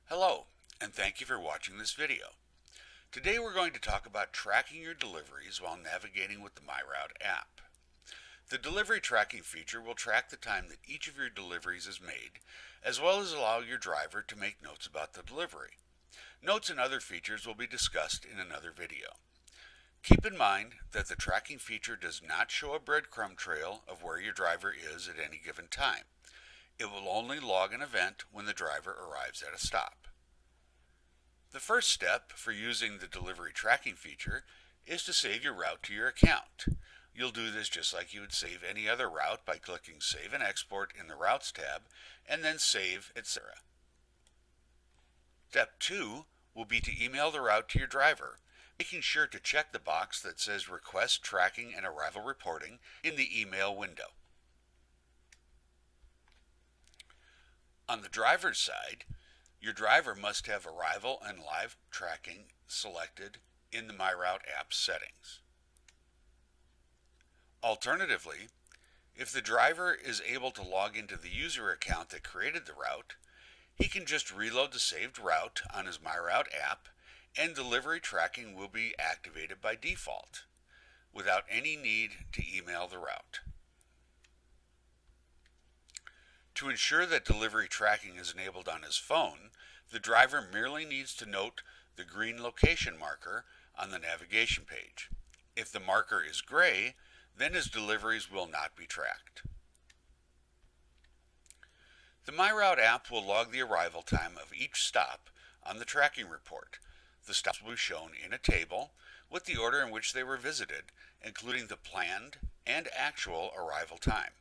Hello, and thank you for watching this video. Today we're going to talk about tracking your deliveries while navigating with the MyRoute app. The delivery tracking feature will track the time that each of your deliveries is made, as well as allow your driver to make notes about the delivery. Notes and other features will be discussed in another video. Keep in mind that the tracking feature does not show a breadcrumb trail of where your driver is at any given time. It will only log an event when the driver arrives at a stop. The first step for using the delivery tracking feature is to save your route to your account. You'll do this just like you would save any other route by clicking Save and Export in the Routes tab and then Save, etc. Step 2 will be to email the route to your driver, making sure to check the box that says Request Tracking and Arrival Reporting in the email window. On the driver's side, your driver must have arrival and live tracking selected in the MyRoute app settings. Alternatively, if the driver is able to log into the user account that created the route, he can just reload the saved route on his MyRoute app and delivery tracking will be activated by default, without any need to email the route. To ensure that delivery tracking is enabled on his phone, the driver merely needs to note the green location marker on the navigation page. If the marker is gray, then his deliveries will not be tracked. The MyRoute app will log the arrival time of each stop on the tracking report. The stops will be shown in a table with the order in which they were visited, including the planned and actual arrival time.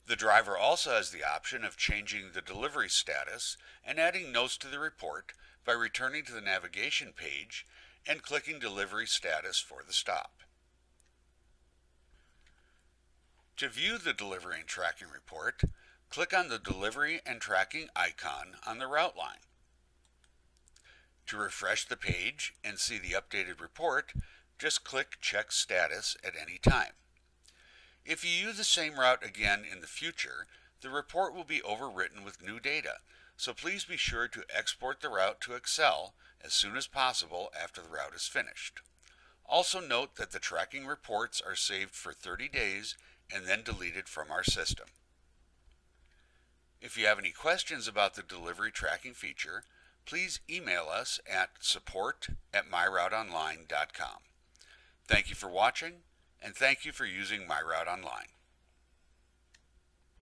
The driver also has the option of changing the delivery status and adding notes to the report by returning to the navigation page and clicking Delivery Status for the stop. To view the delivery and tracking report, click on the Delivery and Tracking icon on the route line. To refresh the page and see the updated report, just click Check Status at any time. If you use the same route again in the future, the report will be overwritten with new data, so please be sure to export the route to Excel as soon as possible after the route is finished. Also note that the tracking reports are saved for 30 days and then deleted from our system. If you have any questions about the delivery tracking feature, please email us at support@myrouteonline.com. Thank you for watching, and thank you for using MyRouteOnline.